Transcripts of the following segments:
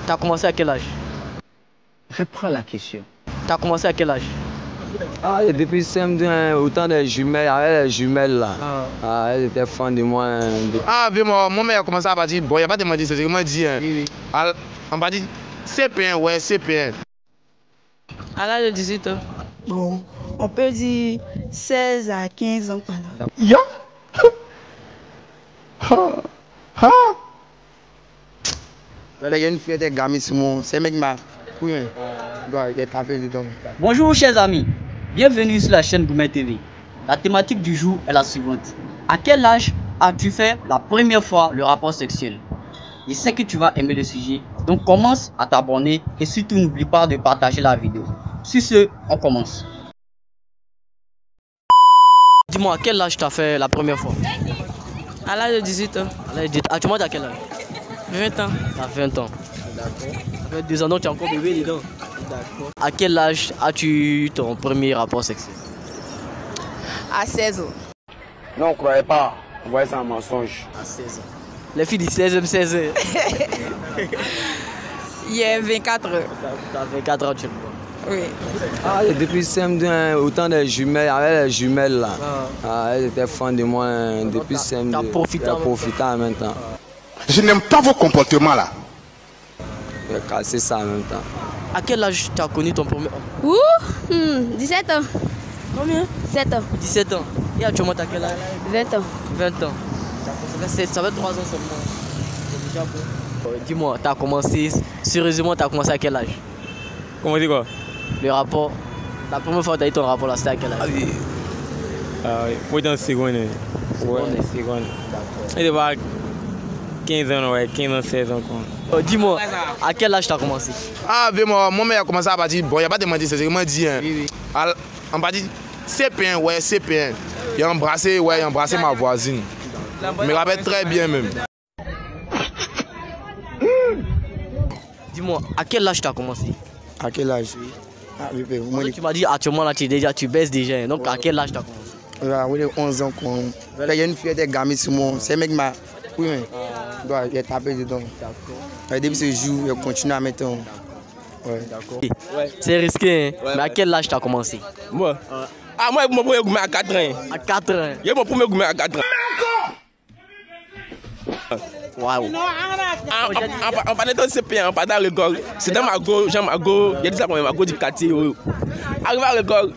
T'as commencé à quel âge? Reprends la question. T'as commencé à quel âge? Ah, depuis CM2, autant des jumelles, avec les jumelles là. Ah, elles étaient fans de moi. Ah, oui, mon mère a commencé à partir. Bon, il n'y a pas demandé, c'est ce qu'il m'a dit. Hein. Oui. On va dire CP1, ouais, CP1. À l'âge de 18 ans. Bon, on peut dire 16 à 15 ans par là. Ya? Il y a une fille qui est gamine sur mon. C'est un mec qui m'a. Oui, il est tapé dedans. Bonjour chers amis, bienvenue sur la chaîne Gourmet TV. La thématique du jour est la suivante. À quel âge as-tu fait la première fois le rapport sexuel? Je sais que tu vas aimer le sujet, donc commence à t'abonner et surtout n'oublie pas de partager la vidéo. Sur ce, on commence. Dis-moi, à quel âge t'as fait la première fois? À l'âge de 18 ans. Actuellement, t'as quel âge? 20 ans. T'as 20 ans. D'accord. Ça fait 2 ans, donc tu es encore bébé dedans. D'accord. À quel âge as-tu eu ton premier rapport sexuel? À 16 ans. Non, on ne croyait pas. On voyait ça en mensonge. À 16 ans. Les filles disent 16 ans. Il y a 24 ans. T'as 24 ans actuellement. Oui. Ah, depuis CM2, autant des jumelles, avec les jumelles là. Ah, elles étaient fans de moi depuis CM2. T'as profité en même temps. Je n'aime pas vos comportements là. J'ai cassé ça en même temps. À quel âge tu as connu ton premier homme? Ouh, 17 ans. Combien? 7 ans. 17 ans. Et actuellement, t'as quel âge? 20 ans. 20 ans. Ça fait 3 ans seulement. C'est déjà bon. Dis-moi, t'as commencé, sérieusement, t'as commencé à quel âge? Comment dire quoi? Le rapport. La première fois que t'as eu ton rapport là, c'était à quel âge? Ah oui. Moi, dans le seconde. Ouais, seconde. Il devait avoir 15 ans, ouais, 15 ans, 16 ans. Dis-moi, à quel âge t'as commencé? Ah, oui, mon mère a commencé à partir. Bon, il n'y a pas demandé, c'est ce qu'il m'a dit. Hein. Oui. On va dire CP1, ouais, CP1. Il a embrassé ma voisine. Je me rappelle très bien même. Dis-moi, à quel âge t'as commencé? À quel âge? Ah, oui, moi, Tu m'as dit actuellement là, tu baisses déjà. Donc à quel âge t'as commencé? Oui, 11 ans. Il y a une fille qui est gamine sur mon. C'est un mec qui m'a. Oui, il est tapé dedans. D'accord. Depuis ce jour, il continue à mettre. Ouais. D'accord. C'est risqué, hein? Mais à quel âge t'as commencé? Moi? Ah, moi, mon premier gourmet à 4 ans. À 4 ans? Il y a mon premier gourmet à 4 ans. Waouh! On parlait de CP1, on parlait dans le gol. C'est dans ma go, j'aime ma go. Il y a dit ça pour ma go du quartier. Arrivé à l'école,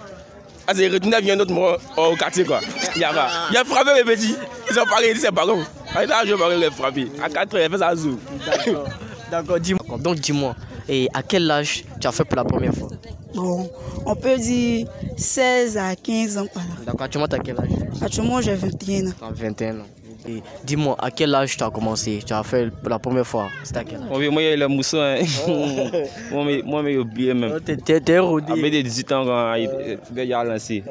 j'ai retourné avec un autre mot au quartier quoi. Il a frappé les petits. Ils ont parlé, ils disent c'est pas bon. Je vais les frapper. À 4 ans, il fait ça zou. D'accord, dis-moi. Donc dis-moi, et à quel âge tu as fait pour la première fois? Bon, on peut dire 16 à 15 ans par là. D'accord, actuellement t'as quel âge? Actuellement, j'ai 21 ans. T'as 21 ans. Et dis-moi, à quel âge tu as commencé? Tu as fait pour la première fois? C'était à quel âge? Moi, il y a le mousson. Moi, j'ai oublié même. T'es rodé. Après 18 ans, il a lancé.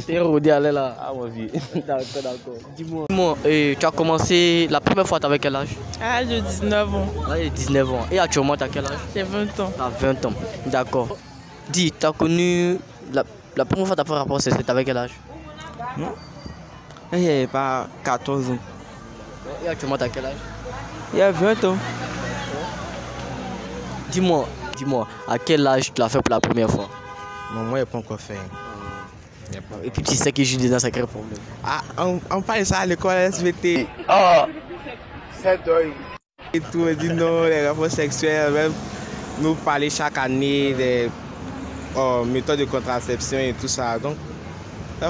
T'es rodé, allez là. Ah, ma vie. D'accord. Dis-moi, tu as commencé la première fois, t'avais quel âge? À l'âge de 19 ans. À l'âge de 19 ans. Et actuellement, t'as quel âge? J'ai 20 ans. T'as 20 ans. D'accord. Dis, t'as connu la première fois que t'as fait rapport, c'était avec quel âge? Il n'y avait pas 14 ans. Et actuellement, t'as quel âge? Il y a 20 ans. Dis-moi, à quel âge tu l'as fait pour la première fois? Non, moi, je n'ai pas encore fait. Et puis tu sais que je suis dans un sacré problème. Ah, on parle ça à l'école SVT. Ah, c'est deuil. Et tout, on dit non, les rapports sexuels, même nous parler chaque année des méthodes de contraception et tout ça. Donc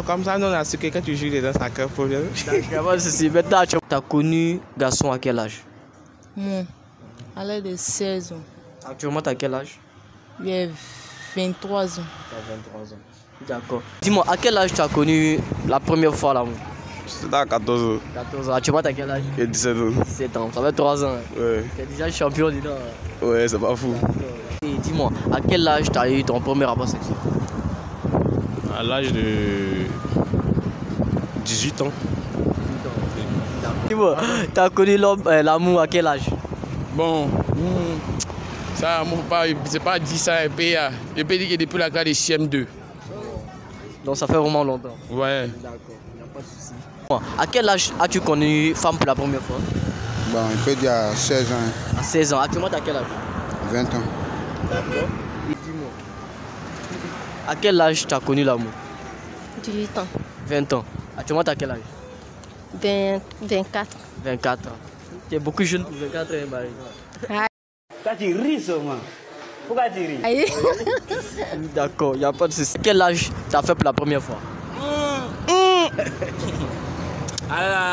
comme ça, nous on a su que quand tu joues dedans, ça crée problème. D'accord, ceci. Maintenant, tu as connu garçon à quel âge? Moi, à l'âge de 16 ans. Actuellement, tu as quel âge? J'ai 23 ans. Tu as 23 ans. D'accord. Dis-moi, à quel âge tu as connu la première fois l'amour? C'était à 14 ans. 14 ans. Actuellement, tu as quel âge? J'ai 17 ans. 17 ans. Ça fait 3 ans. Ouais. Tu es déjà champion dedans. Ouais, c'est pas fou. Et dis-moi, à quel âge tu as eu ton premier rapport sexuel? À l'âge de 18 ans. Dis-moi, tu as connu l'amour à quel âge? Bon, ça, c'est pas dit ça, je peux dire que depuis la classe de CM2. Donc ça fait vraiment longtemps. Ouais. D'accord, il n'y a pas de souci. À quel âge as-tu connu une femme pour la première fois? Bon, il peut dire à 16 ans. À 16 ans. Actuellement, tu as quel âge? 20 ans. D'accord. Et dis-moi, à quel âge tu as connu l'amour? 18 ans. 20 ans. Actuellement, tu as quel âge? 24. 24 ans. Tu es beaucoup jeune pour 24 ans, Marie. Toi, tu ris seulement. Pourquoi tu ris? Aïe. D'accord, il n'y a pas de souci. Quel âge tu as fait pour la première fois?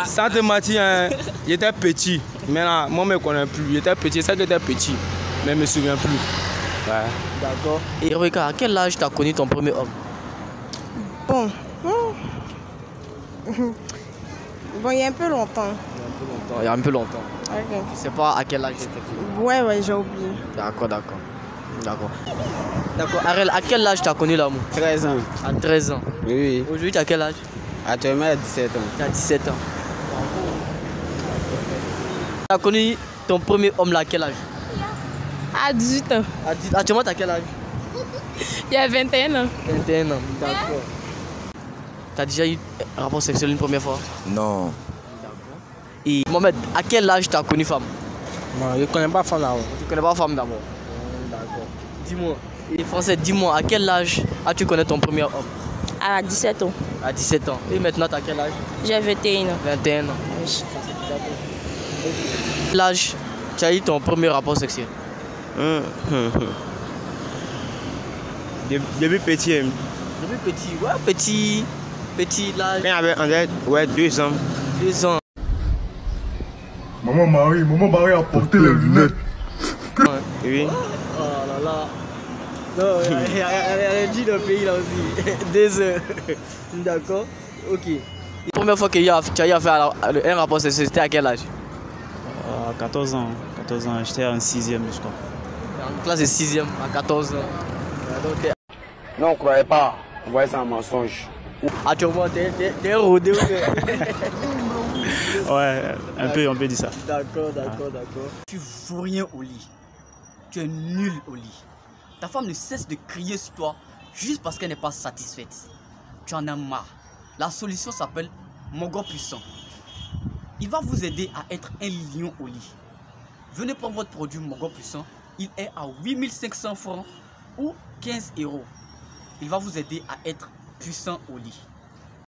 Sans te mentir, hein, j'étais petit. Maintenant, moi, je ne me connais plus. J'étais petit, ça j'étais petit. Mais je ne me souviens plus. Ouais. D'accord. Et Rebecca, à quel âge tu as connu ton premier homme? Bon. Bon, il y a un peu longtemps. Il y a un peu longtemps. Ok. Tu ne sais pas à quel âge c'était? Ouais, j'ai oublié. D'accord. D'accord, Ariel, à quel âge tu as connu l'amour? 13 ans. À 13 ans. Oui. Aujourd'hui, tu as quel âge? Actuellement, à 17 ans. Tu as 17 ans. Tu as connu ton premier homme là à quel âge? À 18 ans. Actuellement, tu as quel âge? Il y a 21 ans. 21 ans, d'accord. Tu as déjà eu un rapport sexuel une première fois? Non. D'accord. Et Mohamed, à quel âge tu as connu femme? Bon, je ne connais pas femme d'abord. Tu ne connais pas femme d'abord? D'accord. Dis-moi, et Français, dis-moi, à quel âge as-tu connu ton premier homme? À 17 ans. À 17 ans. Et maintenant, tu as quel âge? J'ai 21 ans. 21 ans. Oui. Quel âge tu as eu ton premier rapport sexuel? Depuis petit. Depuis petit, ouais, petit l'âge. Quand j'avais 2 ans. 2 ans. Maman Marie a porté les lunettes. Oui. Oh là là. Non, elle a dit le pays là aussi. 2 heures. D'accord. Ok. La première fois que tu as eu à faire un rapport sexuel, c'était à quel âge? 14 ans. 14 ans, j'étais en 6e, je crois. En classe de 6e, à 14 ans. Non, on ne croyait pas. On voyait ça en mensonge. Actuellement, t'es rodé ou Ouais, un peu, on peut dire ça. D'accord. Tu vaux rien au lit. Tu es nul au lit. Ta femme ne cesse de crier sur toi juste parce qu'elle n'est pas satisfaite. Tu en as marre. La solution s'appelle Mogo Puissant. Il va vous aider à être un lion au lit. Venez prendre votre produit Mogo Puissant. Il est à 8500 francs ou 15 €. Il va vous aider à être puissant au lit.